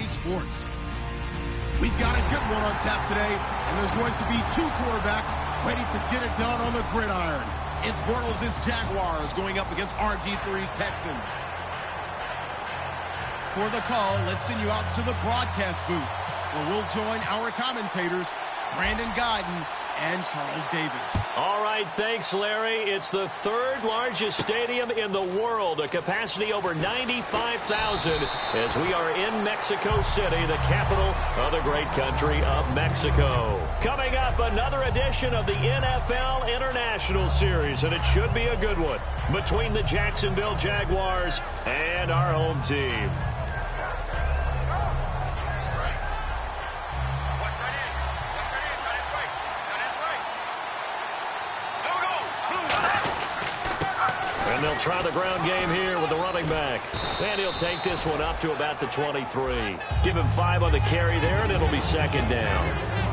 Sports. We've got a good one on tap today, and there's going to be two quarterbacks ready to get it done on the gridiron. It's Bortles' Jaguars going up against RG3's Texans. For the call, let's send you out to the broadcast booth, where we'll join our commentators, Brandon Guyton and Charles Davis. All right, thanks, Larry. It's the third largest stadium in the world, a capacity over 95,000, as we are in Mexico City, the capital of the great country of Mexico. Coming up, another edition of the NFL International Series, and it should be a good one, between the Jacksonville Jaguars and our home team. And they'll try the ground game here with the running back. And he'll take this one up to about the 23. Give him 5 on the carry there, and it'll be second down.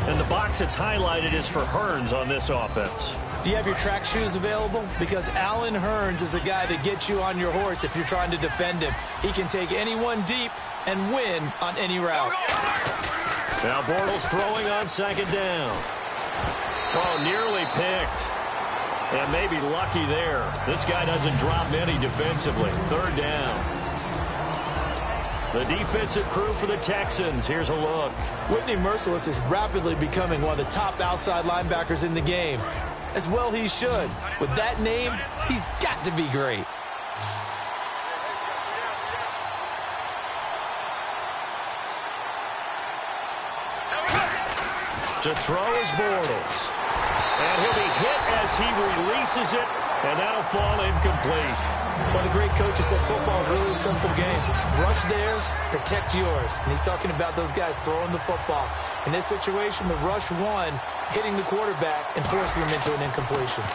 And the box that's highlighted is for Hearns on this offense. Do you have your track shoes available? Because Allen Hearns is a guy that gets you on your horse if you're trying to defend him. He can take anyone deep and win on any route. Now Bortles throwing on second down. Oh, nearly picked. And maybe lucky there. This guy doesn't drop many defensively. Third down. The defensive crew for the Texans. Here's a look. Whitney Mercilus is rapidly becoming one of the top outside linebackers in the game. As well he should. With that name, he's got to be great. To throw is Bortles. And he'll be hit as he releases it, and that'll fall incomplete. Well, the great coaches said football is really a simple game. Rush theirs, protect yours. And he's talking about those guys throwing the football. In this situation, the rush one, hitting the quarterback and forcing him into an incompletion.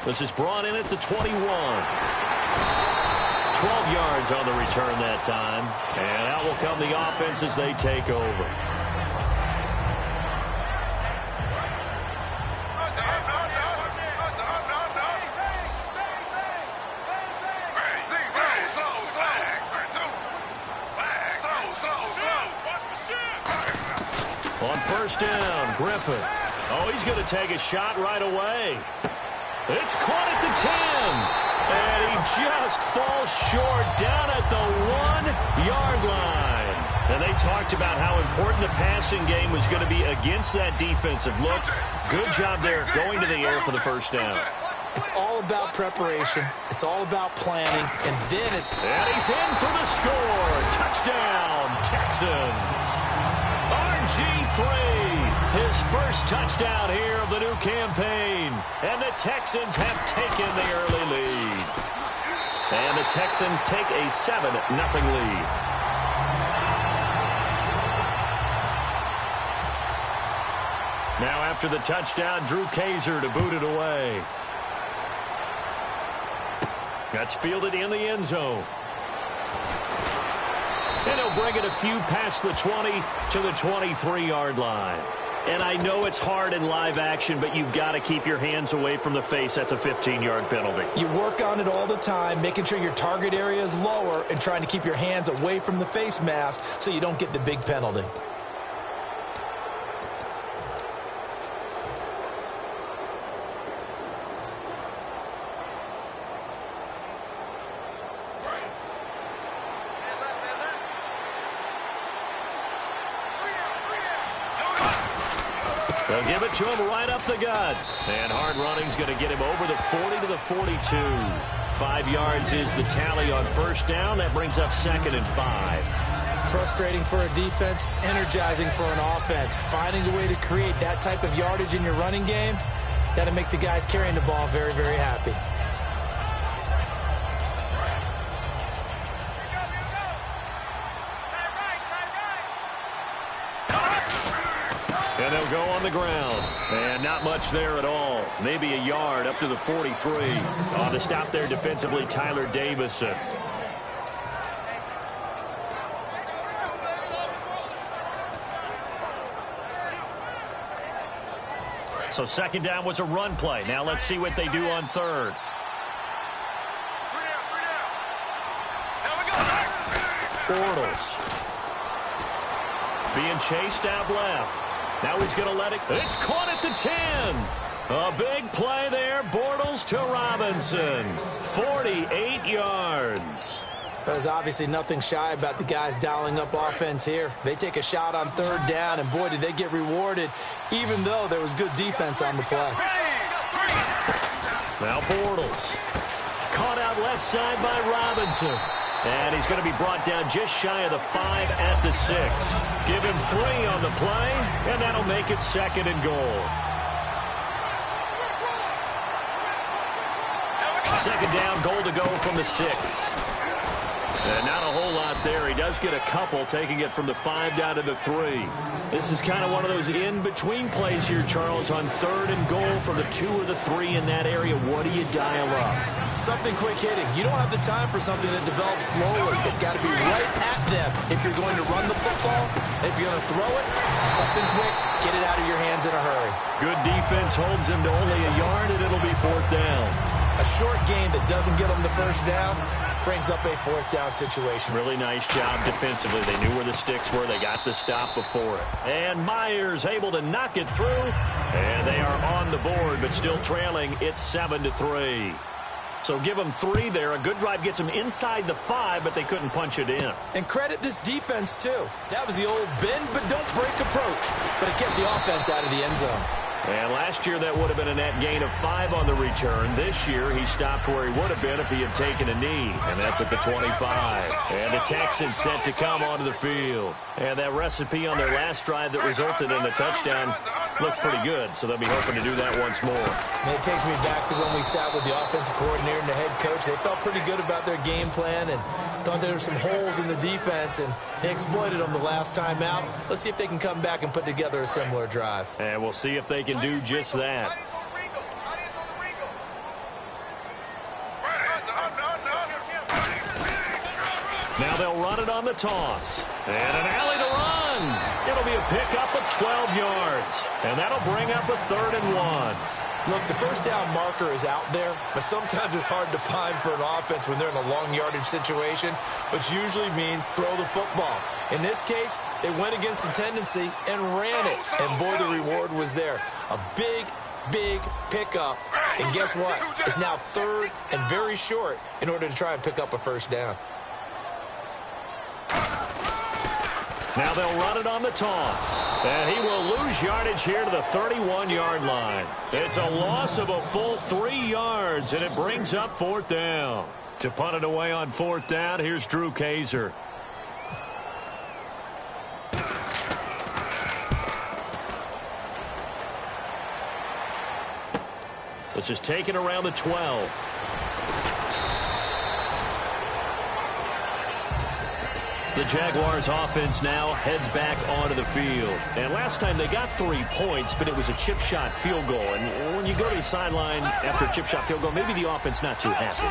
This is brought in at the 21. 12 yards on the return that time. And out will come the offense as they take over. On first down, Griffin. Oh, he's going to take a shot right away. It's caught at the 10. And he just falls short down at the 1-yard line. And they talked about how important the passing game was going to be against that defensive look. Good job there going to the air for the first down. It's all about preparation. It's all about planning. And then it's... And he's in for the score. Touchdown, Texans. RG3, his first touchdown here of the new campaign. And the Texans have taken the early lead. And the Texans take a 7-0 lead. Now after the touchdown, Drew Kaiser to boot it away. That's fielded in the end zone. And he'll bring it a few past the 20 to the 23-yard line. And I know it's hard in live action, but you've got to keep your hands away from the face. That's a 15-yard penalty. You work on it all the time, making sure your target area is lower and trying to keep your hands away from the face mask so you don't get the big penalty. They'll give it to him right up the gut. And hard running's going to get him over the 40 to the 42. 5 yards is the tally on first down. That brings up 2nd and 5. Frustrating for a defense, energizing for an offense. Finding a way to create that type of yardage in your running game, that'll make the guys carrying the ball very, very happy. And they'll go on the ground. And not much there at all. Maybe a yard up to the 43. To stop there defensively, Tyler Davison. So second down was a run play. Now let's see what they do on third. Bortles. Being chased out left. Now he's going to let it. It's caught at the 10. A big play there. Bortles to Robinson. 48 yards. There's obviously nothing shy about the guys dialing up offense here. They take a shot on third down, and boy, did they get rewarded, even though there was good defense on the play. Now Bortles. Caught out left side by Robinson. And he's going to be brought down just shy of the 5 at the 6. Give him 3 on the play, and that'll make it 2nd and goal. 2nd down, goal to go from the 6. And not a whole lot there. He does get a couple, taking it from the 5 down to the 3. This is kind of one of those in-between plays here, Charles, on 3rd and goal from the 2 or the 3 in that area. What do you dial up? Something quick hitting. You don't have the time for something that develops slowly. It's got to be right at them if you're going to run the football. And if you're going to throw it, something quick, get it out of your hands in a hurry. Good defense holds him to only a yard, and it'll be 4th down. A short game that doesn't get them the first down brings up a 4th down situation. Really nice job defensively. They knew where the sticks were. They got the stop before it. And Myers able to knock it through. And they are on the board, but still trailing. It's 7-3. So give them 3 there. A good drive gets them inside the 5, but they couldn't punch it in. And credit this defense, too. That was the old bend but don't break approach. But it kept the offense out of the end zone. And last year, that would have been a net gain of 5 on the return. This year, he stopped where he would have been if he had taken a knee, and that's at the 25. And the Texans set to come onto the field. And that recipe on their last drive that resulted in a touchdown looks pretty good, so they'll be hoping to do that once more. And it takes me back to when we sat with the offensive coordinator and the head coach. They felt pretty good about their game plan and thought there were some holes in the defense, and they exploited them the last time out. Let's see if they can come back and put together a similar drive. And we'll see if they can do just that. Now they'll run it on the toss. And an alley to run. It'll be a pickup of 12 yards. And that'll bring up a 3rd and 1. Look, the first down marker is out there, but sometimes it's hard to find for an offense when they're in a long yardage situation, which usually means throw the football. In this case, they went against the tendency and ran it. And boy, the reward was there. A big pickup. And guess what? It's now 3rd and very short in order to try and pick up a first down. Now they'll run it on the toss. And he will lose yardage here to the 31-yard line. It's a loss of a full 3 yards, and it brings up 4th down. To punt it away on 4th down, here's Drew Kaiser. This is taken around the 12. The Jaguars offense now heads back onto the field. And last time they got 3 points, but it was a chip shot field goal. And when you go to the sideline after a chip shot field goal, maybe the offense not too happy.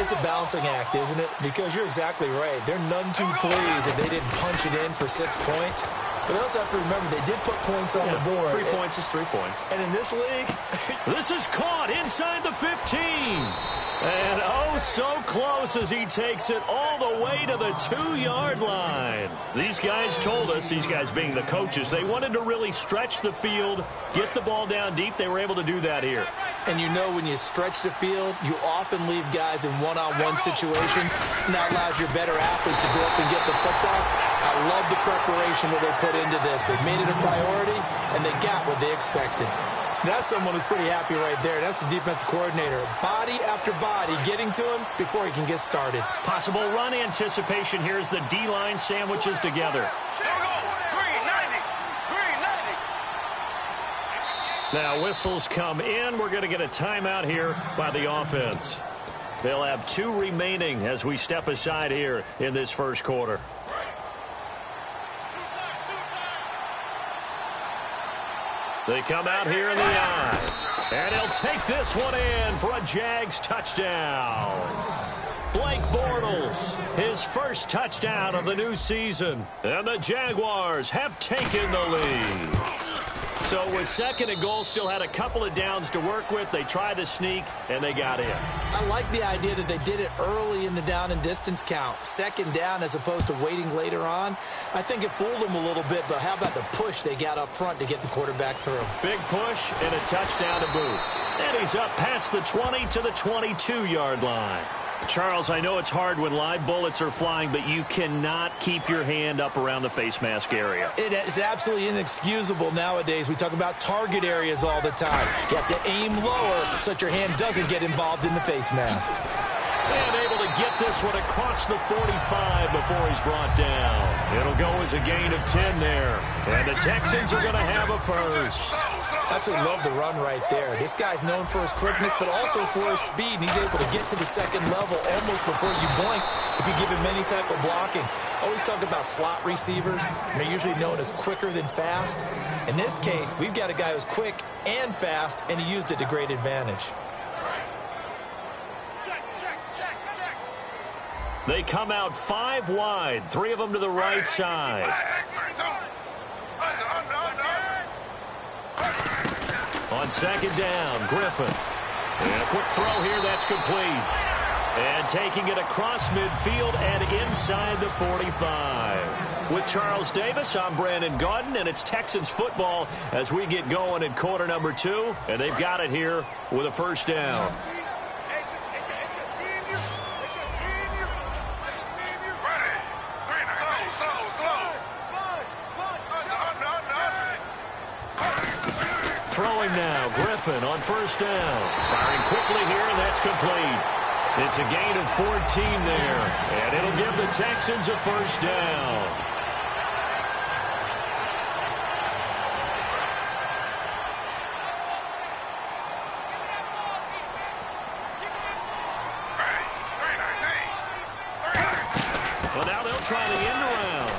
It's a balancing act, isn't it? Because you're exactly right. They're none too pleased if they didn't punch it in for 6 points. But they also have to remember they did put points on the board. 3 points is 3 points. And in this league, this is caught inside the 15. And oh, so close as he takes it all the way to the 2-yard line. These guys told us, these guys being the coaches, they wanted to really stretch the field, get the ball down deep. They were able to do that here. And you know when you stretch the field, you often leave guys in one-on-one situations, and that allows your better athletes to go up and get the football. I love the preparation that they put into this. They made it a priority, and they got what they expected. That's someone who's pretty happy right there. That's the defensive coordinator. Body after body getting to him before he can get started. Possible run anticipation here as the D-line sandwiches together. Now whistles come in. We're going to get a timeout here by the offense. They'll have 2 remaining as we step aside here in this first quarter. They come out here in the eye. And he'll take this one in for a Jags touchdown. Blake Bortles, his first touchdown of the new season. And the Jaguars have taken the lead. So with 2nd and goal, still had a couple of downs to work with. They tried to sneak, and they got in. I I like the idea that they did it early in the down and distance count. Second down as opposed to waiting later on. I think it fooled them a little bit, but how about the push they got up front to get the quarterback through? Big push and a touchdown to boot. And he's up past the 20 to the 22-yard line. Charles, I know it's hard when live bullets are flying, but you cannot keep your hand up around the face mask area. It is absolutely inexcusable nowadays. We talk about target areas all the time. You have to aim lower so that your hand doesn't get involved in the face mask. And able to get this one across the 45 before he's brought down. It'll go as a gain of 10 there. And the Texans are going to have a first. Absolutely love the run right there. This guy's known for his quickness, but also for his speed. And he's able to get to the second level almost before you blink if you give him any type of blocking. Always talk about slot receivers. They're usually known as quicker than fast. In this case, we've got a guy who's quick and fast, and he used it to great advantage. They come out 5 wide, 3 of them to the right side. On second down, Griffin. And a quick throw here, that's complete. And taking it across midfield and inside the 45. With Charles Davis, I'm Brandon Gaudin, and it's Texans football as we get going in quarter number 2. And they've got it here with a first down. Throwing now, Griffin on first down. Firing quickly here, and that's complete. It's a gain of 14 there, and it'll give the Texans a first down. Well, now they'll try the end around.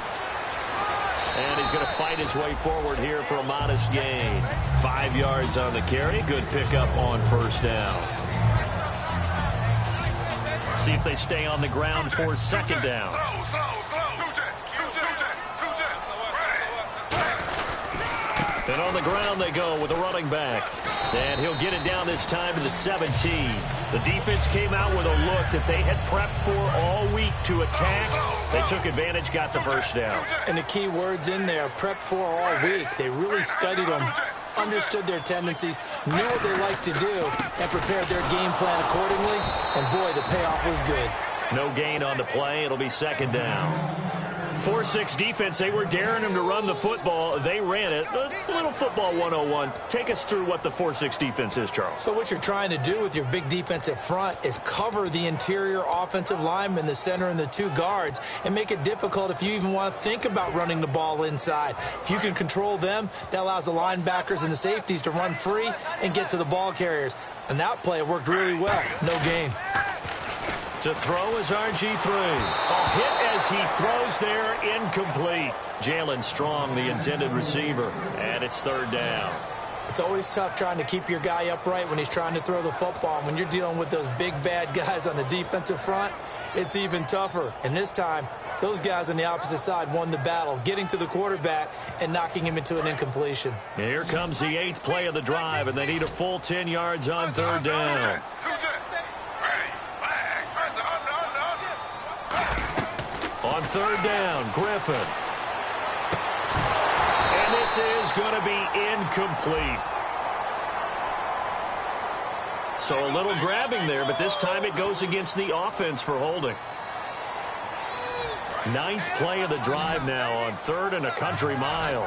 And he's going to fight his way forward here for a modest gain. 5 yards on the carry. Good pickup on first down. See if they stay on the ground for second down. And on the ground they go with a running back. And he'll get it down this time to the 17. The defense came out with a look that they had prepped for all week to attack. They took advantage, got the first down. And the key words in there, prepped for all week. They really studied them, understood their tendencies, knew what they like to do, and prepared their game plan accordingly. And, boy, the payoff was good. No gain on the play. It'll be second down. 4-6 defense, they were daring him to run the football. They ran it. A little football 101. Take us through what the 4-6 defense is, Charles. So what you're trying to do with your big defensive front is cover the interior offensive lineman, the center, and the 2 guards, and make it difficult if you even want to think about running the ball inside. If you can control them, that allows the linebackers and the safeties to run free and get to the ball carriers. And that play worked really well. No gain. To throw is RG3. A hit as he throws there, incomplete. Jalen Strong, the intended receiver, and it's third down. It's always tough trying to keep your guy upright when he's trying to throw the football. And when you're dealing with those big, bad guys on the defensive front, it's even tougher. And this time, those guys on the opposite side won the battle, getting to the quarterback and knocking him into an incompletion. And here comes the 8th play of the drive, and they need a full 10 yards on third down. On third down, Griffin. And this is going to be incomplete. So a little grabbing there, but this time it goes against the offense for holding. 9th play of the drive now on third and a country mile.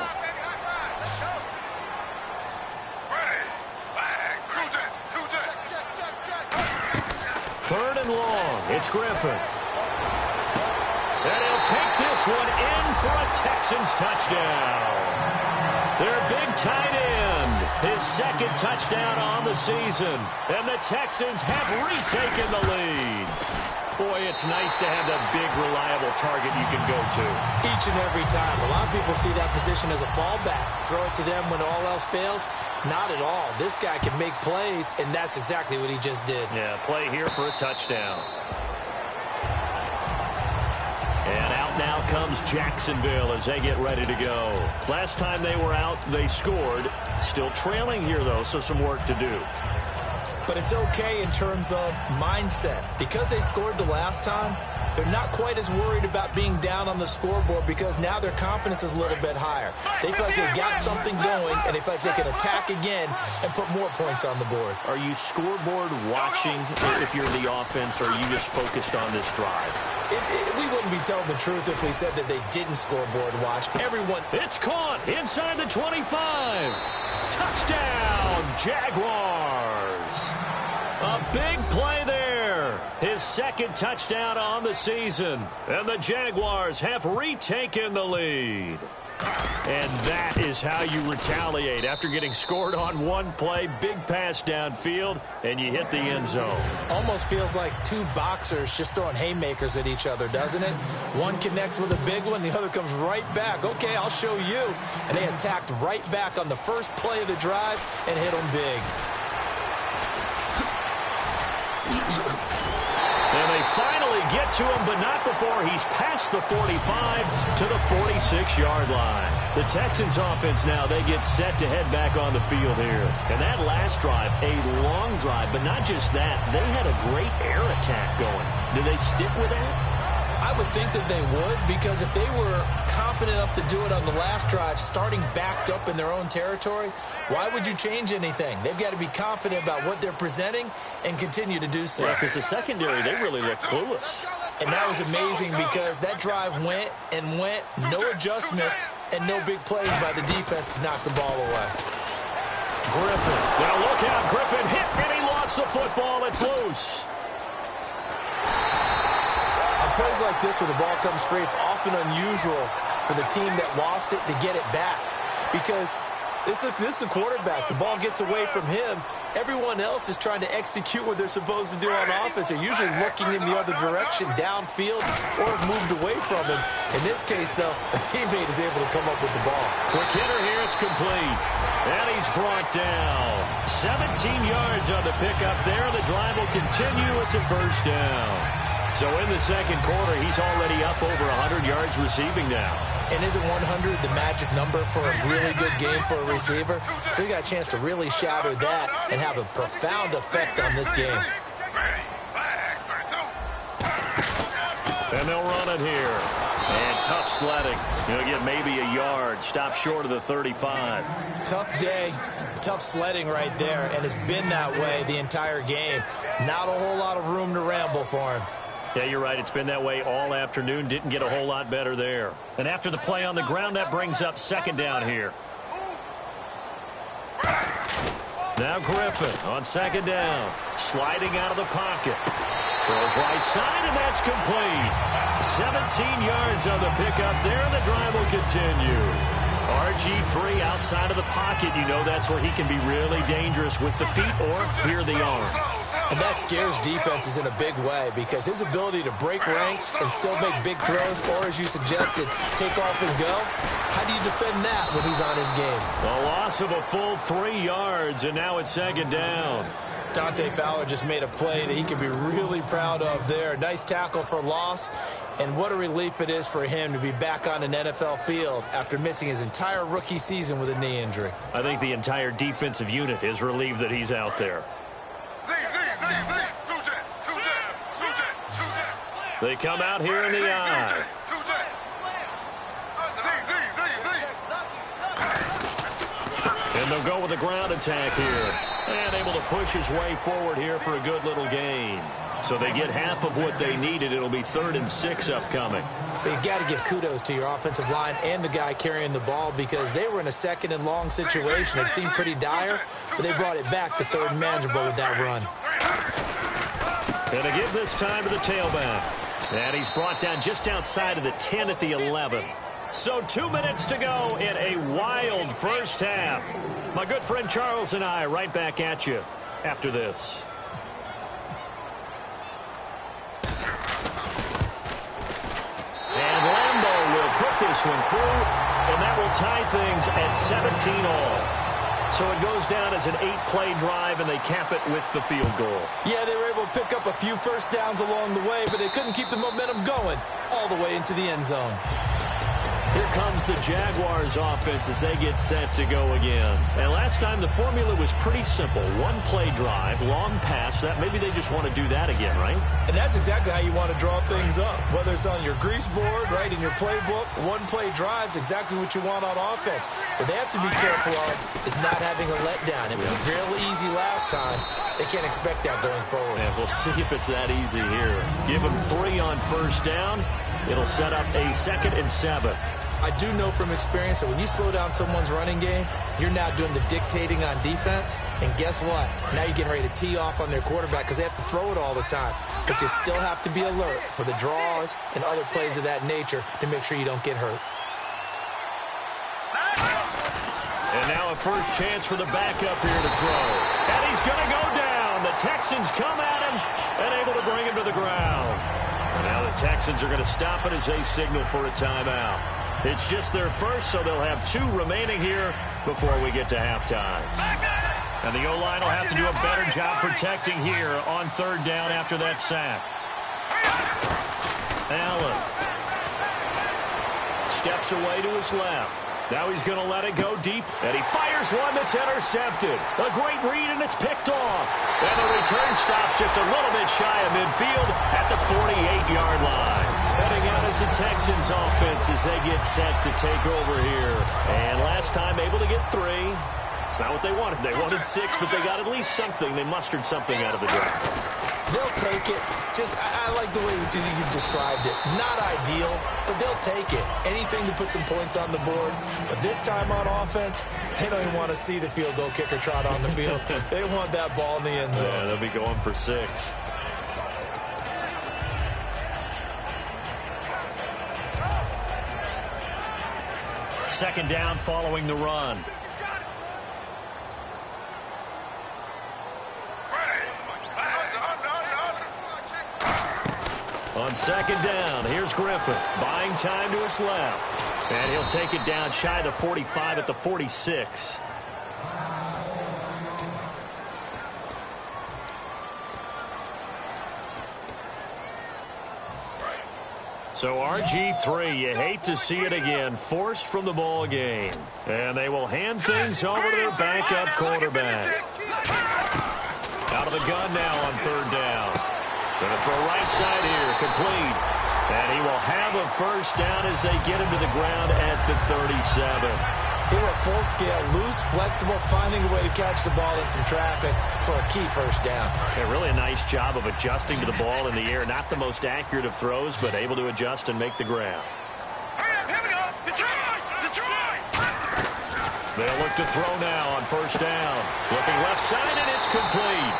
Third and long, it's Griffin. And he'll take this one in for a Texans touchdown. Their big tight end, his second touchdown on the season. And the Texans have retaken the lead. Boy, it's nice to have that big, reliable target you can go to. Each and every time. A lot of people see that position as a fallback. Throw it to them when all else fails. Not at all. This guy can make plays, and that's exactly what he just did. Yeah, play here for a touchdown. And out now comes Jacksonville as they get ready to go. Last time they were out, they scored. Still trailing here, though, so some work to do. but it's okay in terms of mindset. Because they scored the last time, they're not quite as worried about being down on the scoreboard because now their confidence is a little bit higher. They feel like they've got something going, and they feel like they can attack again and put more points on the board. Are you scoreboard watching if you're the offense, or are you just focused on this drive? We wouldn't be telling the truth if we said that they didn't scoreboard watch. Everyone. It's caught inside the 25. Touchdown, Jaguars. A big play there. His second touchdown on the season. And the Jaguars have retaken the lead. And that is how you retaliate after getting scored on one play. Big pass downfield, and you hit the end zone. Almost feels like two boxers just throwing haymakers at each other, doesn't it? One connects with a big one, the other comes right back. Okay, I'll show you. And they attacked right back on the first play of the drive and hit them big. And they finally get to him, but not before he's past the 45 to the 46-yard line. The Texans offense now, they get set to head back on the field here. And that last drive, a long drive, but not just that. They had a great air attack going. Do they stick with that? I would think that they would, because if they were competent enough to do it on the last drive, starting backed up in their own territory, why would you change anything? They've got to be confident about what they're presenting and continue to do so. Yeah, because the secondary, they really look clueless. And that was amazing because that drive went and went, no adjustments, and no big plays by the defense to knock the ball away. Griffin. Now look out, Griffin hit, and he lost the football. It's loose. Plays like this where the ball comes free, it's often unusual for the team that lost it to get it back, because this is the quarterback. The ball gets away from him. Everyone else is trying to execute what they're supposed to do on offense. They're usually looking in the other direction, downfield, or have moved away from him. In this case, though, a teammate is able to come up with the ball. Quick hitter here, it's complete. And he's brought down. 17 yards on the pickup there. The drive will continue. It's a first down. So in the second quarter, he's already up over 100 yards receiving now. And isn't 100 the magic number for a really good game for a receiver? So he got a chance to really shatter that and have a profound effect on this game. And they'll run it here. And tough sledding. He'll get maybe a yard. Stop short of the 35. Tough day. Tough sledding right there. And it's been that way the entire game. Not a whole lot of room to ramble for him. Yeah, you're right. It's been that way all afternoon. Didn't get a whole lot better there. And after the play on the ground, that brings up second down here. Now Griffin on second down. Sliding out of the pocket. Throws right side, and that's complete. 17 yards on the pickup there, and the drive will continue. RG3 outside of the pocket. You know that's where he can be really dangerous with the feet or here the arm. And that scares defenses in a big way, because his ability to break ranks and still make big throws, or as you suggested, take off and go, how do you defend that when he's on his game? A loss of a full 3 yards, and now it's second down. Dante Fowler just made a play that he can be really proud of there. Nice tackle for loss, and what a relief it is for him to be back on an NFL field after missing his entire rookie season with a knee injury. I think the entire defensive unit is relieved that he's out there. They come out here in the eye. And they'll go with a ground attack here. And able to push his way forward here for a good little gain. So they get half of what they needed. It'll be 3rd and 6 upcoming. But you got to give kudos to your offensive line and the guy carrying the ball, because they were in a 2nd and long situation. It seemed pretty dire, but they brought it back to 3rd and manageable with that run. And to give this time to the tailback. And he's brought down just outside of the 10 at the 11. So 2 minutes to go in a wild first half. My good friend Charles and I right back at you after this. And Lambeau will put this one through, and that will tie things at 17 all. So it goes down as an 8-play drive, and they cap it with the field goal. Yeah, they were able to pick up a few first downs along the way, but they couldn't keep the momentum going all the way into the end zone. Here comes the Jaguars offense as they get set to go again. And last time the formula was pretty simple. One play drive, long pass. That maybe they just want to do that again, right? And that's exactly how you want to draw things up. Whether it's on your grease board, right, in your playbook, one play drive's exactly what you want on offense. What they have to be careful of is not having a letdown. It was real easy last time. They can't expect that going forward. Yeah, we'll see if it's that easy here. Give them 3 on first down. It'll set up a 2nd and 7. I do know from experience that when you slow down someone's running game, you're now doing the dictating on defense. And guess what? Now you're getting ready to tee off on their quarterback because they have to throw it all the time. But you still have to be alert for the draws and other plays of that nature to make sure you don't get hurt. And now a first chance for the backup here to throw. And he's going to go down. The Texans come at him and able to bring him to the ground. And now the Texans are going to stop it as they signal for a timeout. It's just their first, so they'll have 2 remaining here before we get to halftime. And the O-line will have to do a better job protecting here on 3rd down after that sack. Allen steps away to his left. Now he's going to let it go deep, and he fires one that's intercepted. A great read, and it's picked off. And the return stops just a little bit shy of midfield at the 48-yard line. Heading out as the Texans offense as they get set to take over here. And last time able to get 3. It's not what they wanted. They wanted 6, but they got at least something. They mustered something out of the draft. They'll take it. I like the way you described it. Not ideal, but they'll take it. Anything to put some points on the board. But this time on offense, they don't even want to see the field goal kicker trot on the field. They want that ball in the end zone. Yeah, they'll be going for 6. Second down following the run. On second down, here's Griffin, buying time to his left. And he'll take it down shy of the 45 at the 46. So RG3, you hate to see it again, forced from the ball game. And they will hand things over to their backup quarterback. Out of the gun now on 3rd down. Going to throw right side here, complete. And he will have a first down as they get him to the ground at the 37. They were full scale, loose, flexible, finding a way to catch the ball in some traffic for a key first down. Yeah, really a nice job of adjusting to the ball in the air. Not the most accurate of throws, but able to adjust and make the grab. Here we go. Detroit! They'll look to throw now on first down. Flipping left side, and it's complete.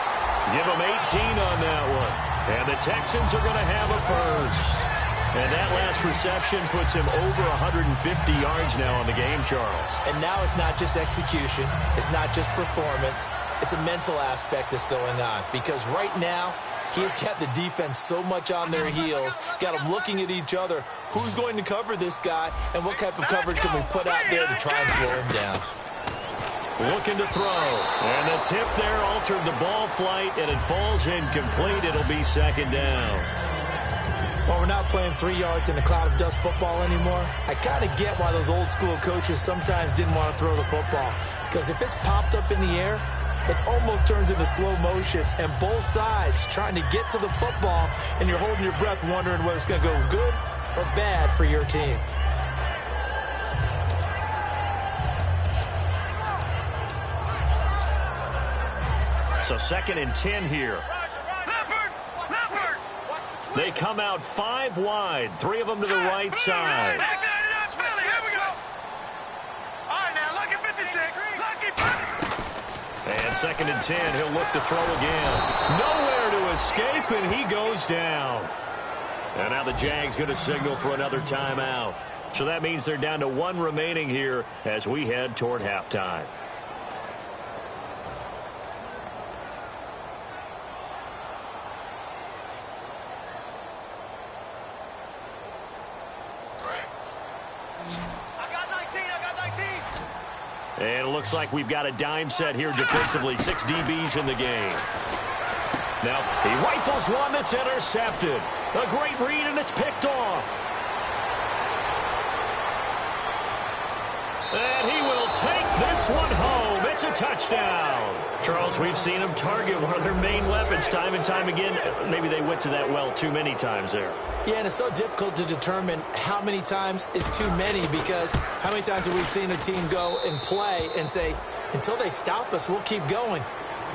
Give them 18 on that one. And the Texans are going to have a first. And that last reception puts him over 150 yards now on the game, Charles. And now it's not just execution. It's not just performance. It's a mental aspect that's going on. Because right now, he's got the defense so much on their heels, got them looking at each other. Who's going to cover this guy, and what type of coverage can we put out there to try and slow him down? Looking to throw. And the tip there altered the ball flight, and it falls incomplete. It'll be second down. Well, we're not playing 3 yards in a cloud of dust football anymore. I kind of get why those old school coaches sometimes didn't want to throw the football. Because if it's popped up in the air, it almost turns into slow motion. And both sides trying to get to the football, and you're holding your breath wondering whether it's going to go good or bad for your team. So 2nd and 10 here. They come out 5 wide, 3 of them to the right side. And 2nd and 10, he'll look to throw again. Nowhere to escape, and he goes down. And now the Jags going to signal for another timeout. So that means they're down to 1 remaining here as we head toward halftime. And it looks like we've got a dime set here defensively. 6 DBs in the game. Now, he rifles one that's intercepted. A great read, and it's picked off. And he will take this one home. It's a touchdown. Charles, we've seen him target one of their main weapons time and time again. Maybe they went to that well too many times there. Yeah, and it's so difficult to determine how many times is too many, because how many times have we seen a team go and play and say, until they stop us, we'll keep going.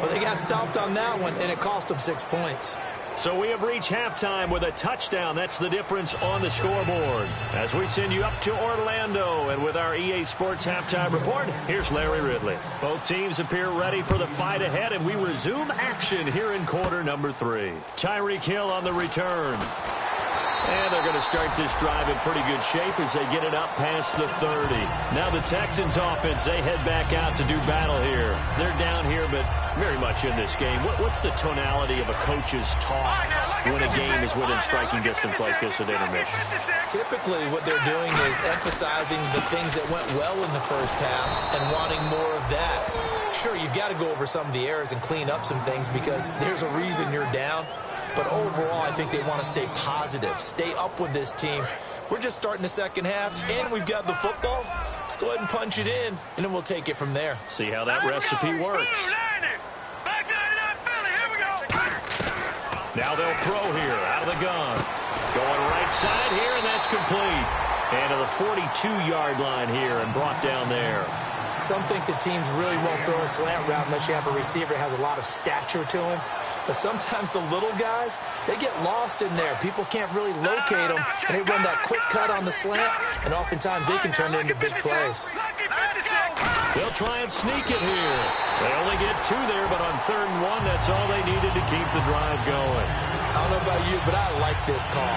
Well, they got stopped on that one, and it cost them 6 points. So we have reached halftime with a touchdown. That's the difference on the scoreboard. As we send you up to Orlando, and with our EA Sports Halftime Report, here's Larry Ridley. Both teams appear ready for the fight ahead, and we resume action here in quarter number 3. Tyreek Hill on the return. And they're going to start this drive in pretty good shape as they get it up past the 30. Now the Texans offense, they head back out to do battle here. They're down here, but very much in this game. What's the tonality of a coach's talk when a game is within striking distance like this at intermission? Typically, what they're doing is emphasizing the things that went well in the first half and wanting more of that. Sure, you've got to go over some of the errors and clean up some things because there's a reason you're down. But overall, I think they want to stay positive, stay up with this team. We're just starting the second half, and we've got the football. Let's go ahead and punch it in, and then we'll take it from there. See how that recipe works. Now they'll throw here out of the gun. Going right side here, and that's complete. And to the 42-yard line here and brought down there. Some think the teams really won't throw a slant route unless you have a receiver that has a lot of stature to him. But sometimes the little guys, they get lost in there. People can't really locate them, and they run that quick cut on the slant, and oftentimes they can turn it into big plays. They'll try and sneak it here. They only get 2 there, but on 3rd and 1, that's all they needed to keep the drive going. I don't know about you, but I like this call.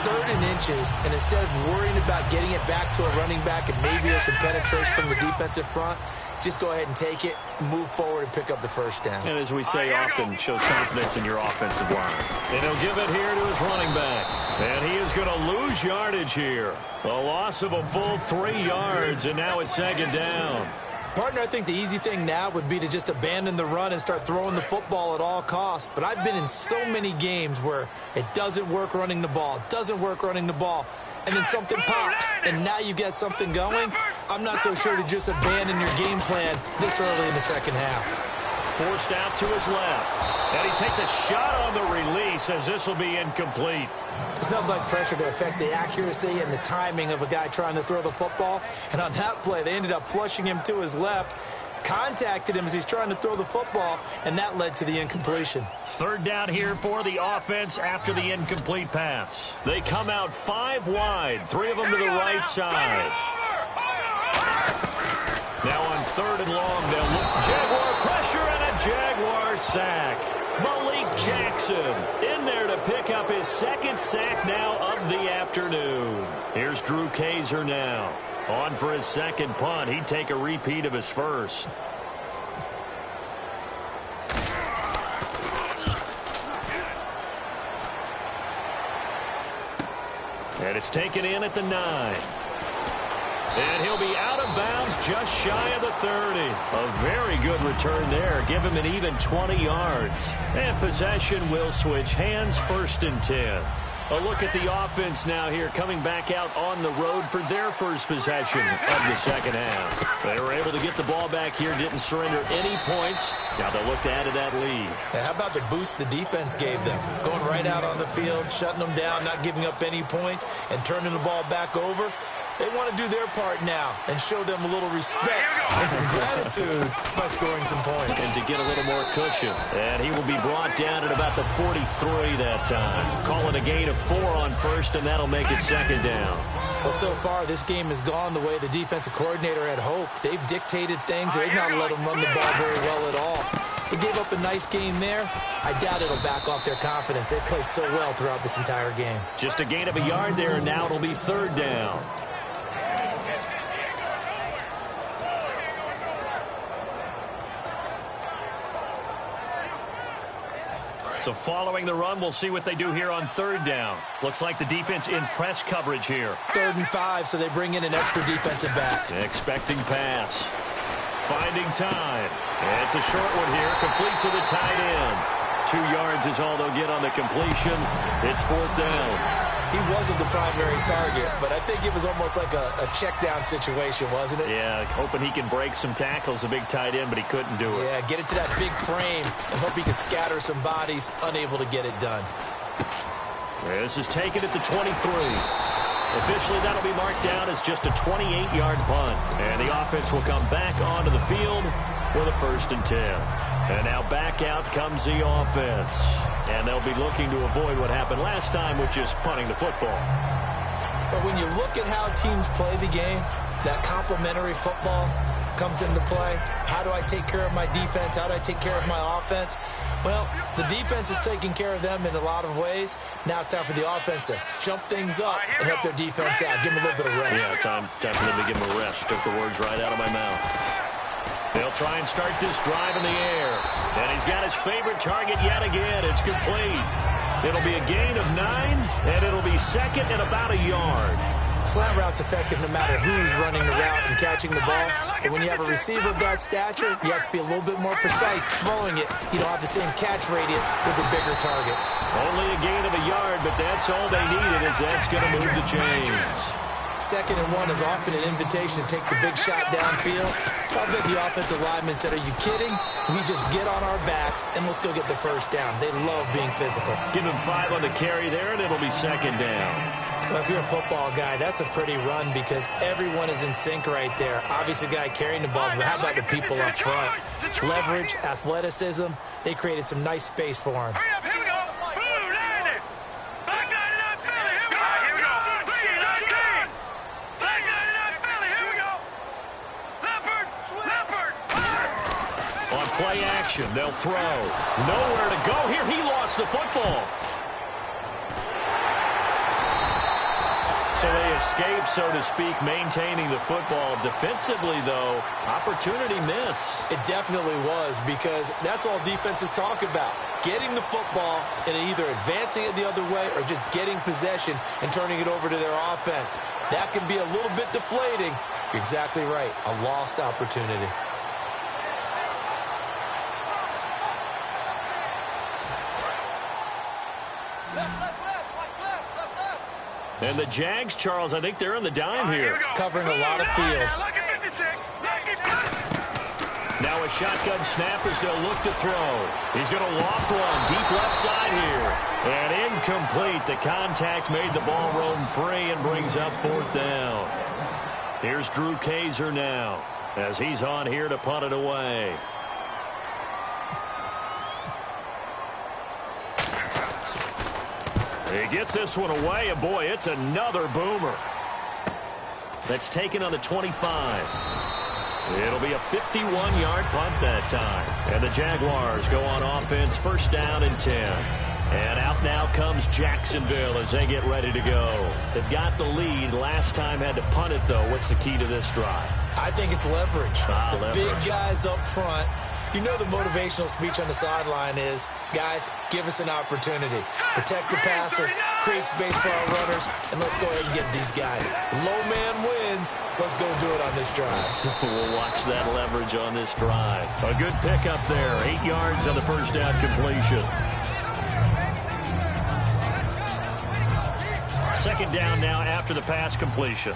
3rd and inches, and instead of worrying about getting it back to a running back and maybe there's some penetration from the defensive front, just go ahead and take it, move forward, and pick up the first down. And as we say often, shows confidence in your offensive line. And he'll give it here to his running back. And he is going to lose yardage here. A loss of a full 3 yards, and now it's 2nd down. Partner, I think the easy thing now would be to just abandon the run and start throwing the football at all costs. But I've been in so many games where it doesn't work running the ball. It doesn't work running the ball. And then something pops, and now you get something going. I'm not so sure to just abandon your game plan this early in the second half. Forced out to his left. And he takes a shot on the release as this will be incomplete. It's not like pressure to affect the accuracy and the timing of a guy trying to throw the football. And on that play, they ended up flushing him to his left, contacted him as he's trying to throw the football, and that led to the incompletion. 3rd down here for the offense after the incomplete pass. They come out 5 wide, 3 of them to the right side. Now on 3rd and long, they'll look. Jaguar pressure and a Jaguar sack. Malik Jackson in there to pick up his 2nd sack now of the afternoon. Here's Drew Kaiser now. On for his 2nd punt. He'd take a repeat of his first. And it's taken in at the 9. And he'll be out of bounds just shy of the 30. A very good return there. Give him an even 20 yards. And possession will switch hands, 1st and 10. A look at the offense now here, coming back out on the road for their first possession of the second half. They were able to get the ball back here, didn't surrender any points. Now they'll look to add to that lead. Now, how about the boost the defense gave them? Going right out on the field, shutting them down, not giving up any points, and turning the ball back over. They want to do their part now and show them a little respect and some gratitude by scoring some points. And to get a little more cushion. And he will be brought down at about the 43 that time. Calling a gain of 4 on 1st, and that'll make it 2nd down. Well, so far, this game has gone the way the defensive coordinator had hoped. They've dictated things. They've not let them run the ball very well at all. They gave up a nice game there. I doubt it'll back off their confidence. They've played so well throughout this entire game. Just a gain of a yard there, and now it'll be 3rd down. So following the run, we'll see what they do here on 3rd down. Looks like the defense in press coverage here. 3rd and 5, so they bring in an extra defensive back. Expecting pass. Finding time. And it's a short one here, complete to the tight end. 2 yards is all they'll get on the completion. It's 4th down. He wasn't the primary target, but I think it was almost like a check-down situation, wasn't it? Yeah, hoping he can break some tackles, a big tight end, but he couldn't do it. Yeah, get into that big frame and hope he could scatter some bodies, unable to get it done. This is taken at the 23. Officially, that'll be marked down as just a 28-yard punt. And the offense will come back onto the field with a 1st and 10. And now back out comes the offense. And they'll be looking to avoid what happened last time, which is punting the football. But when you look at how teams play the game, that complementary football comes into play. How do I take care of my defense? How do I take care of my offense? Well, the defense is taking care of them in a lot of ways. Now it's time for the offense to jump things up and help their defense out. Give them a little bit of rest. Yeah, time for them to give them a rest. Took the words right out of my mouth. They'll try and start this drive in the air. And he's got his favorite target yet again. It's complete. It'll be a gain of 9, and it'll be 2nd and about a yard. Slant route's effective no matter who's running the route and catching the ball. But when you have a receiver of that stature, you have to be a little bit more precise throwing it. You don't have the same catch radius with the bigger targets. Only a gain of a yard, but that's all they needed, as that's going to move the chains. 2nd and 1 is often an invitation to take the big shot downfield. I bet the offensive lineman said, are you kidding? We just get on our backs and let's go get the 1st down. They love being physical. Give him 5 on the carry there, and it'll be 2nd down. Well, if you're a football guy, that's a pretty run because everyone is in sync right there. Obviously, the guy carrying the ball, but how about the people up front? Leverage, athleticism, they created some nice space for him. Hurry up, here we go. Blue, landed. Black 99 Philly, here we go. Here we go. Green 19. Black 99 Philly, here we go. Leopard, Leopard. On play action, they'll throw. Nowhere to go here. He lost the football. So they escape, so to speak, maintaining the football. Defensively, though, opportunity miss. It definitely was because that's all defenses talk about. Getting the football and either advancing it the other way or just getting possession and turning it over to their offense. That can be a little bit deflating. You're exactly right. A lost opportunity. And the Jags, Charles, I think they're on the dime here. Covering a lot of field. Now a shotgun snap as they'll look to throw. He's going to loft one deep left side here. And incomplete. The contact made the ball roam free and brings up 4th down. Here's Drew Kaiser now as he's on here to punt it away. He gets this one away, and boy, it's another boomer. That's taken on the 25. It'll be a 51-yard punt that time. And the Jaguars go on offense, 1st down and 10. And out now comes Jacksonville as they get ready to go. They've got the lead. Last time had to punt it, though. What's the key to this drive? I think it's leverage. Leverage. Big guys up front. You know the motivational speech on the sideline is, guys, give us an opportunity. Protect the passer, create space for our runners, and let's go ahead and get these guys. Low man wins. Let's go do it on this drive. We'll watch that leverage on this drive. A good pickup there. 8 yards on the 1st down completion. 2nd down now after the pass completion.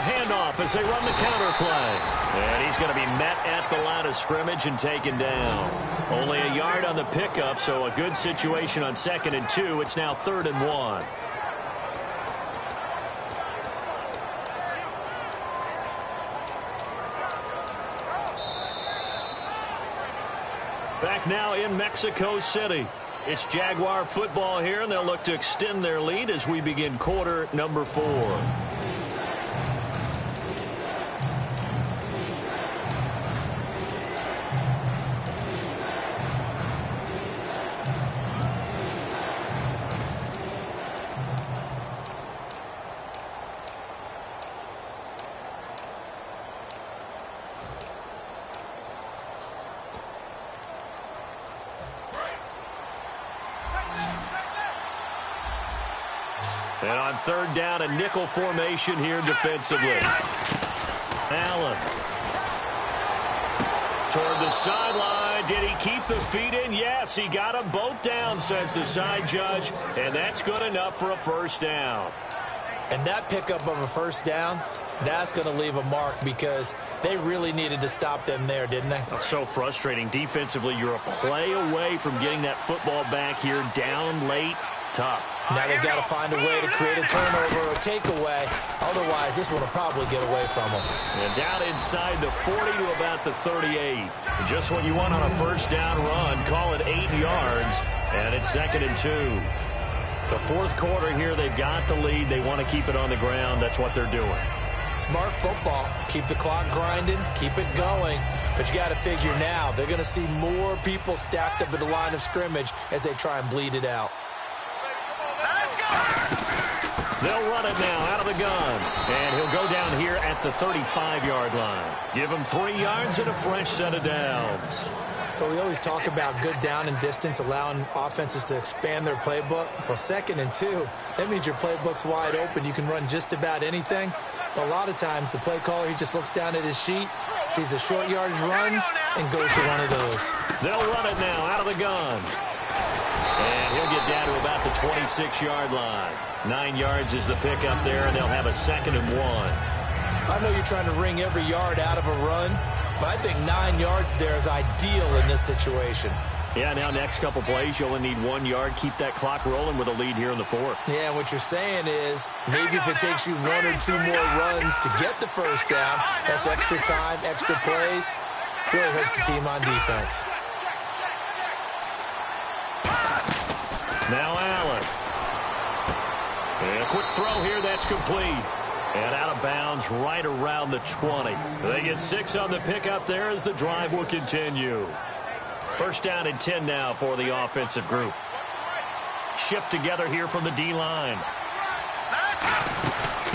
Handoff as they run the counter play. And he's going to be met at the line of scrimmage and taken down. Only a yard on the pickup, so a good situation on 2nd and 2. It's now 3rd and 1. Back now in Mexico City. It's Jaguar football here, and they'll look to extend their lead as we begin quarter number 4. And on 3rd down, a nickel formation here defensively. Allen. toward the sideline. Did he keep the feet in? Yes, he got them both down, says the side judge, and that's good enough for a first down. And that pickup of a first down, that's going to leave a mark because they really needed to stop them there, didn't they? So frustrating. Defensively, you're a play away from getting that football back here down late. Tough. Now they've got to find a way to create a turnover or takeaway. Otherwise, this one will probably get away from them. And down inside the 40 to about the 38. Just what you want on a first down run. Call it 8 yards. And it's 2nd and 2. The fourth quarter here, they've got the lead. They want to keep it on the ground. That's what they're doing. Smart football. Keep the clock grinding. Keep it going. But you got to figure now, they're going to see more people stacked up at the line of scrimmage as they try and bleed it out. They'll run it now out of the gun. And he'll go down here at the 35-yard line. Give him 3 yards and a fresh set of downs. But we always talk about good down and distance, allowing offenses to expand their playbook. Well, 2nd and 2, that means your playbook's wide open. You can run just about anything. But a lot of times, the play caller, he just looks down at his sheet, sees the short yardage runs, and goes to one of those. They'll run it now out of the gun. And he'll get down to about the 26-yard line. 9 yards is the pickup there, and they'll have a 2nd and 1. I know you're trying to wring every yard out of a run, but I think 9 yards there is ideal in this situation. Yeah, now next couple plays, you only need 1 yard. Keep that clock rolling with a lead here in the fourth. Yeah, what you're saying is maybe if it takes you 1 or 2 more runs to get the first down, that's extra time, extra plays, really hurts the team on defense. Now Allen. And a quick throw here, that's complete. And out of bounds right around the 20. They get 6 on the pickup there as the drive will continue. First down and 10 now for the offensive group. Shift together here from the D-line.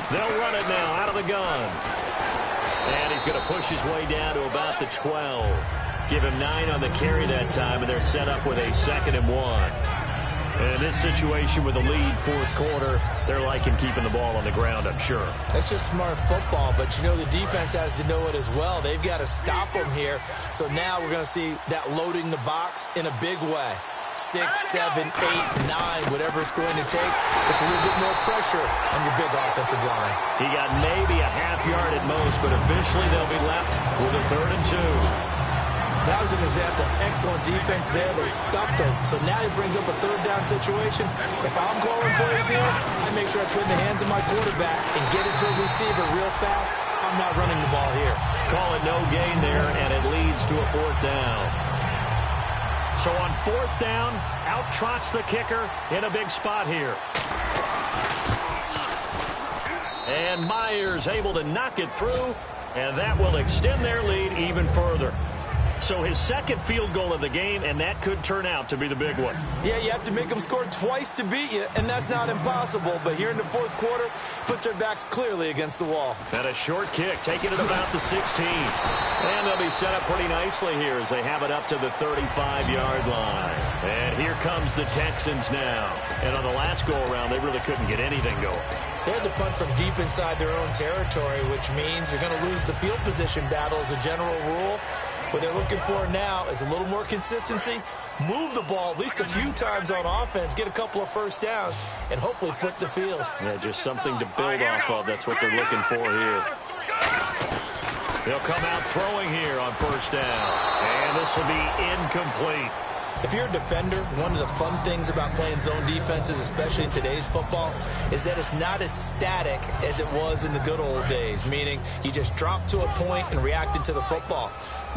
They'll run it now out of the gun. And he's going to push his way down to about the 12. Give him 9 on the carry that time, and they're set up with a 2nd and 1. And in this situation with the lead, fourth quarter, they're liking keeping the ball on the ground, I'm sure. That's just smart football, but you know the defense has to know it as well. They've got to stop them here. So now we're going to see that loading the box in a big way. 6, 7, 8, 9, whatever it's going to take. It's a little bit more pressure on your big offensive line. He got maybe a half yard at most, but officially they'll be left with a 3rd and 2. That was an example of excellent defense there. They stopped them. So now he brings up a 3rd down situation. If I'm calling plays here, I make sure I put it in the hands of my quarterback and get it to a receiver real fast. I'm not running the ball here. Call it no gain there, and it leads to a 4th down. So on 4th down, out trots the kicker in a big spot here. And Myers able to knock it through, and that will extend their lead even further. So his 2nd field goal of the game, and that could turn out to be the big one. Yeah, you have to make them score twice to beat you, and that's not impossible. But here in the fourth quarter, puts their backs clearly against the wall. And a short kick, taking it about the 16. And they'll be set up pretty nicely here as they have it up to the 35-yard line. And here comes the Texans now. And on the last go-around, they really couldn't get anything going. They had to punt from deep inside their own territory, which means you're going to lose the field position battle as a general rule. What they're looking for now is a little more consistency, move the ball at least a few times on offense, get a couple of first downs, and hopefully flip the field. Yeah, just something to build off of. That's what they're looking for here. They'll come out throwing here on first down. And this will be incomplete. If you're a defender, one of the fun things about playing zone defenses, especially in today's football, is that it's not as static as it was in the good old days, meaning you just dropped to a point and reacted to the football.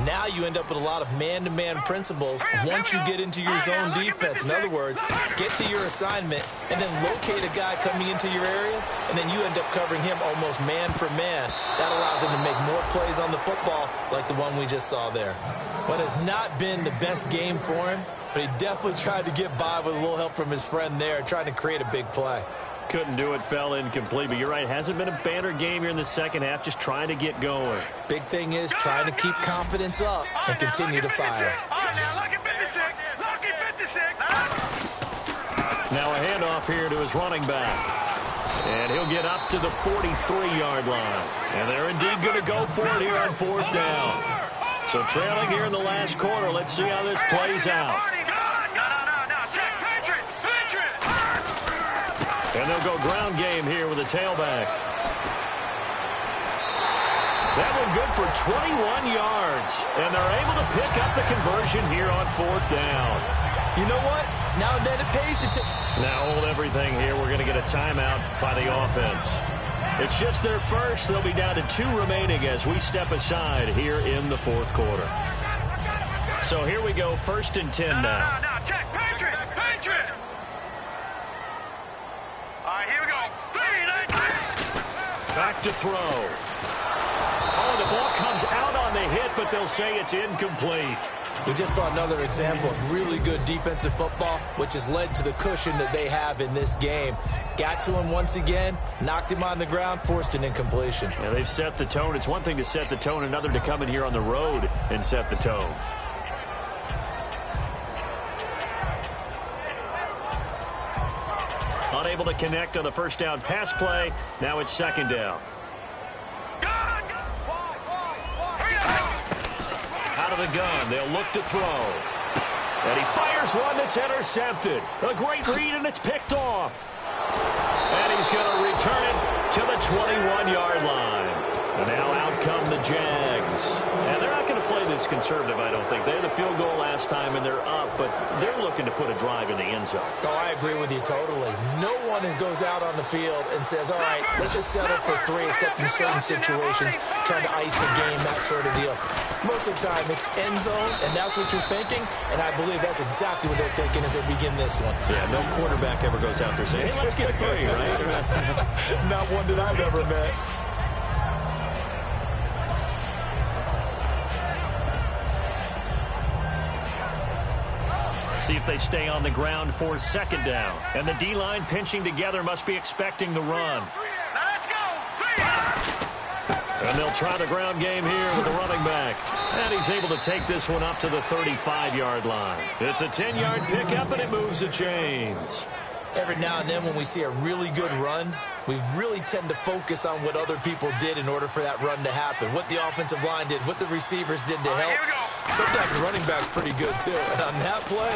Now you end up with a lot of man-to-man principles once you get into your zone defense. In other words, get to your assignment and then locate a guy coming into your area, and then you end up covering him almost man for man. That allows him to make more plays on the football like the one we just saw there. But it's not been the best game for him, but he definitely tried to get by with a little help from his friend there, trying to create a big play. Couldn't do it, fell incomplete. But you're right, hasn't been a banner game here in the second half, just trying to get going. Big thing is trying to keep confidence up and continue to fire. Now a handoff here to his running back. And he'll get up to the 43-yard line. And they're indeed going to go for it here on fourth down. So trailing here in the last quarter. Let's see how this plays out. And they'll go ground game here with a tailback. That one good for 21 yards. And they're able to pick up the conversion here on 4th down. You know what? Now and then it pays to take. Now hold everything here. We're going to get a timeout by the offense. It's just their first. They'll be down to 2 remaining as we step aside here in the 4th quarter. So here we go, 1st and 10 now. No, check, Patriot. All right, here we go. Back to throw. Oh, the ball comes out on the hit, but they'll say it's incomplete. We just saw another example of really good defensive football, which has led to the cushion that they have in this game. Got to him once again, knocked him on the ground, forced an incompletion. Yeah, they've set the tone. It's one thing to set the tone, another to come in here on the road and set the tone. Unable to connect on the 1st down pass play. Now it's 2nd down. Out of the gun, they'll look to throw. And he fires one that's intercepted. A great read, and it's picked off. And he's going to return it to the 21-yard line. And now out come the Jags. And they're not going to play this conservative, I don't think. They had the field goal last time, and they're up, but they're looking to put a drive in the end zone. Oh, I agree with you totally. No one goes out on the field and says, all right, let's just settle for 3, except in certain situations, trying to ice a game, that sort of deal. Most of the time, it's end zone, and that's what you're thinking, and I believe that's exactly what they're thinking as they begin this one. Yeah, no quarterback ever goes out there saying, hey, let's get 3, right? Not one that I've ever met. See if they stay on the ground for 2nd down. And the D-line pinching together must be expecting the run. Let's go. And they'll try the ground game here with the running back. And he's able to take this one up to the 35-yard line. It's a 10-yard pickup, and it moves the chains. Every now and then when we see a really good run, we really tend to focus on what other people did in order for that run to happen. What the offensive line did, what the receivers did to help. Sometimes the running back's pretty good, too. And on that play,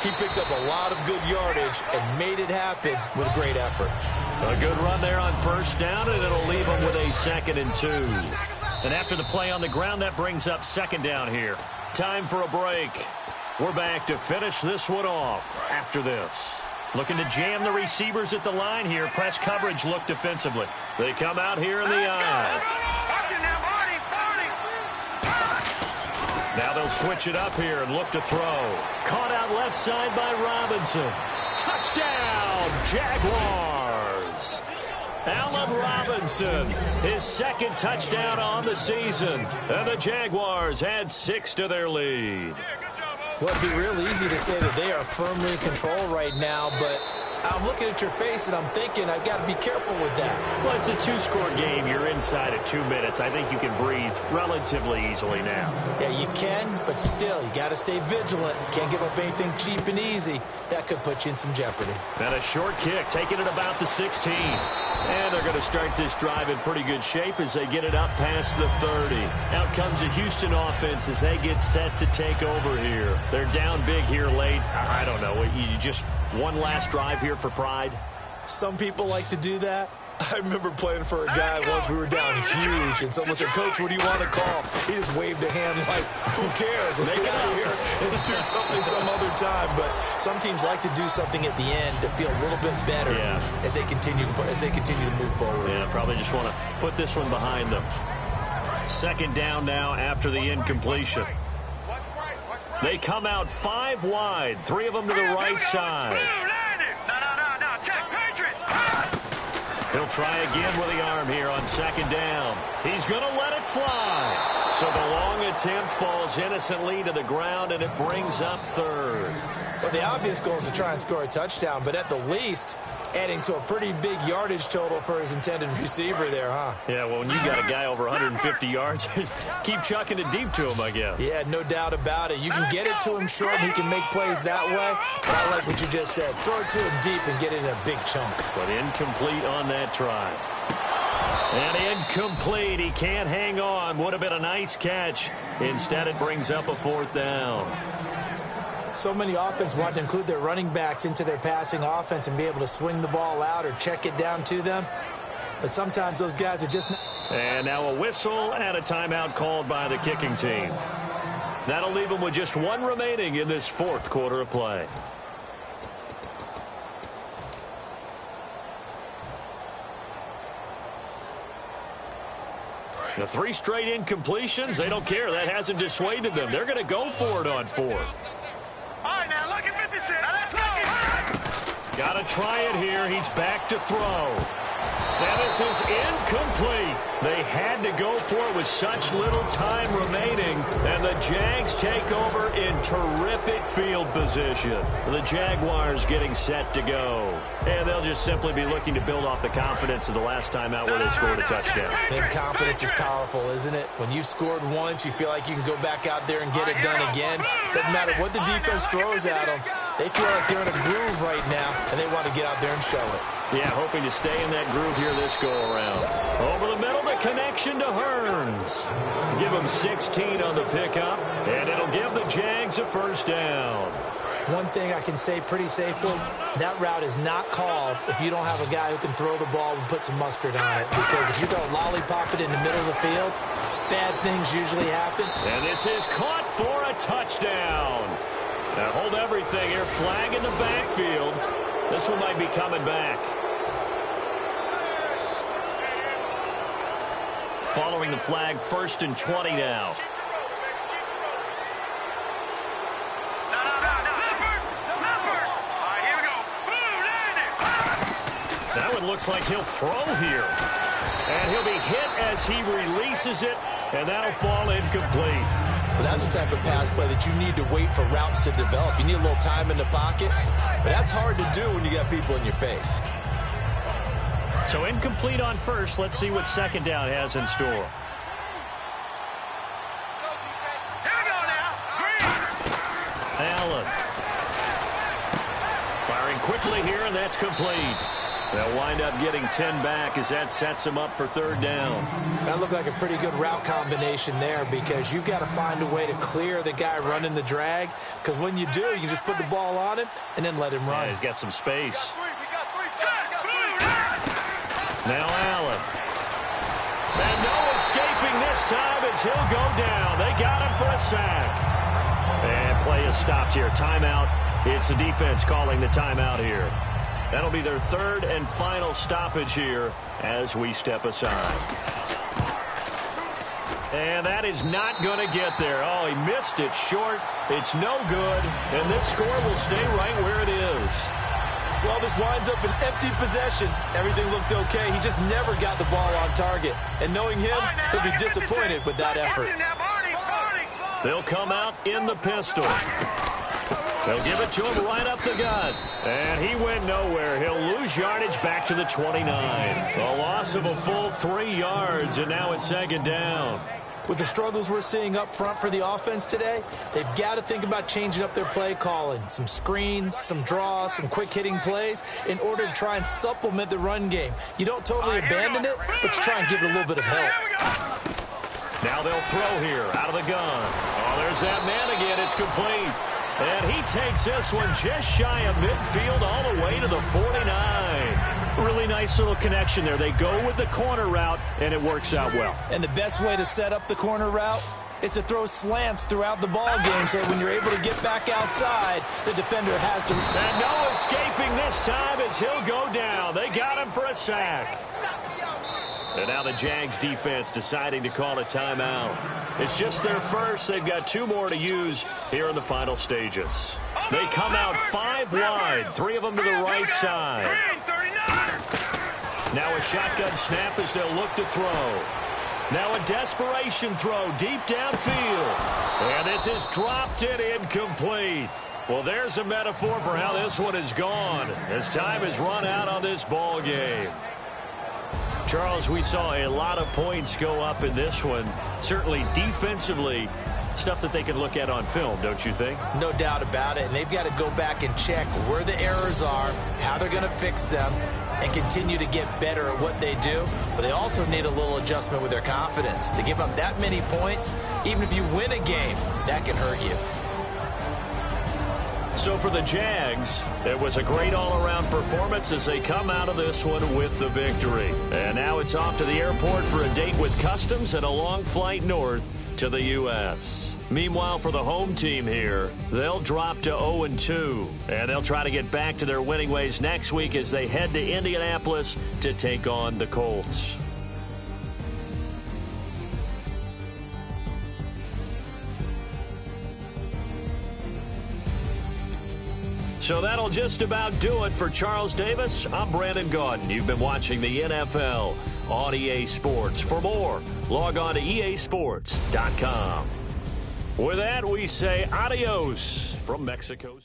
he picked up a lot of good yardage and made it happen with great effort. A good run there on 1st down, and it'll leave him with a 2nd and 2. And after the play on the ground, that brings up 2nd down here. Time for a break. We're back to finish this one off after this. Looking to jam the receivers at the line here. Press coverage look defensively. They come out here in the eye. Now they'll switch it up here and look to throw. Caught out left side by Robinson. Touchdown, Jaguars. Allen Robinson, his 2nd touchdown on the season. And the Jaguars add 6 to their lead. Well, it'd be real easy to say that they are firmly in control right now, but I'm looking at your face and I'm thinking I've got to be careful with that. Well, it's a 2-score game. You're inside at 2 minutes. I think you can breathe relatively easily now. Yeah, you can, but still, you got to stay vigilant. Can't give up anything cheap and easy. That could put you in some jeopardy. And a short kick, taking it about the 16. And they're going to start this drive in pretty good shape as they get it up past the 30. Out comes the Houston offense as they get set to take over here. They're down big here late. I don't know. You just one last drive here for pride? Some people like to do that. I remember playing for a guy once. We were down huge, and someone said, Coach, what do you want to call? He just waved a hand like, who cares? Let's get out of here and do something some other time. But some teams like to do something at the end to feel a little bit better as they continue to move forward. Yeah, probably just want to put this one behind them. 2nd down now after the incompletion. They come out 5 wide, 3 of them to the right side. He'll try again with the arm here on 2nd down. He's going to let it fly. So the long attempt falls innocently to the ground, and it brings up 3rd. Well, the obvious goal is to try and score a touchdown, but at the least, adding to a pretty big yardage total for his intended receiver there, huh? Yeah, well, when you got a guy over 150 yards, keep chucking it deep to him, I guess. Yeah, no doubt about it. You can get it to him short, and he can make plays that way. But I like what you just said. Throw it to him deep and get it in a big chunk. But incomplete on that try. And incomplete. He can't hang on. Would have been a nice catch. Instead, it brings up a fourth down. So many offenses want to include their running backs into their passing offense and be able to swing the ball out or check it down to them. But sometimes those guys are just not. And now a whistle and a timeout called by the kicking team. That'll leave them with just one remaining in this fourth quarter of play. The 3 straight incompletions, they don't care. That hasn't dissuaded them. They're going to go for it on fourth. All right, now, look at 56. Now, let's go. Got to try it here. He's back to throw. And this is incomplete. They had to go for it with such little time remaining. And the Jags take over in terrific field position. The Jaguars getting set to go. And they'll just simply be looking to build off the confidence of the last time out where they scored a touchdown. And confidence is powerful, isn't it? When you've scored once, you feel like you can go back out there and get it done again. Doesn't matter what the defense throws at them. They feel like they're in a groove right now, and they want to get out there and show it. Yeah, hoping to stay in that groove here this go-around. Over the middle, the connection to Hearns. Give him 16 on the pickup, and it'll give the Jags a first down. One thing I can say pretty safely, that route is not called if you don't have a guy who can throw the ball and put some mustard on it. Because if you go lollipop it in the middle of the field, bad things usually happen. And this is caught for a touchdown. Now hold everything here. Flag in the backfield. This one might be coming back. Following the flag, 1st and 20 now. That one looks like he'll throw here. And he'll be hit as he releases it, and that'll fall incomplete. Well, that's the type of pass play that you need to wait for routes to develop. You need a little time in the pocket, but that's hard to do when you got people in your face. So incomplete on first. Let's see what second down has in store. Here we go now. Allen. Firing quickly here, and that's complete. They'll wind up getting 10 back as that sets them up for 3rd down. That looked like a pretty good route combination there because you've got to find a way to clear the guy running the drag, because when you do, you can just put the ball on him and then let him run. Yeah, he's got some space. Now Allen. And no escaping this time as he'll go down. They got him for a sack. And play is stopped here. Timeout. It's the defense calling the timeout here. That'll be their 3rd and final stoppage here as we step aside. And that is not going to get there. Oh, he missed it short. It's no good. And this score will stay right where it is. Well, this winds up an empty possession. Everything looked okay. He just never got the ball on target. And knowing him, he'll be disappointed with that effort. They'll come out in the pistol. They'll give it to him right up the gut. And he went nowhere. He'll lose yardage back to the 29. A loss of a full 3 yards, and now it's 2nd down. With the struggles we're seeing up front for the offense today, they've got to think about changing up their play calling. Some screens, some draws, some quick-hitting plays in order to try and supplement the run game. You don't totally abandon it, but you try and give it a little bit of help. Now they'll throw here out of the gun. Oh, there's that man again. It's complete. And he takes this one just shy of midfield all the way to the 49. Really nice little connection there. They go with the corner route, and it works out well. And the best way to set up the corner route is to throw slants throughout the ball game so that when you're able to get back outside, the defender has to. And no escaping this time as he'll go down. They got him for a sack. And now the Jags defense deciding to call a timeout. It's just their first. They've got 2 more to use here in the final stages. They come out 5 wide, 3 of them to the right side. Now a shotgun snap as they'll look to throw. Now a desperation throw deep downfield. And this is dropped and incomplete. Well, there's a metaphor for how this one is gone as time has run out on this ball game. Charles, we saw a lot of points go up in this one. Certainly defensively, Stuff that they can look at on film, don't you think? No doubt about it. And they've got to go back and check where the errors are, how they're going to fix them, and continue to get better at what they do. But they also need a little adjustment with their confidence. To give up that many points, even if you win a game, that can hurt you. So for the Jags, it was a great all-around performance as they come out of this one with the victory. And now it's off to the airport for a date with Customs and a long flight north to the U.S. Meanwhile, for the home team here, they'll drop to 0-2, and they'll try to get back to their winning ways next week as they head to Indianapolis to take on the Colts. So that'll just about do it for Charles Davis. I'm Brandon Gaudin. You've been watching the NFL on EA Sports. For more, log on to easports.com. With that, we say adios from Mexico.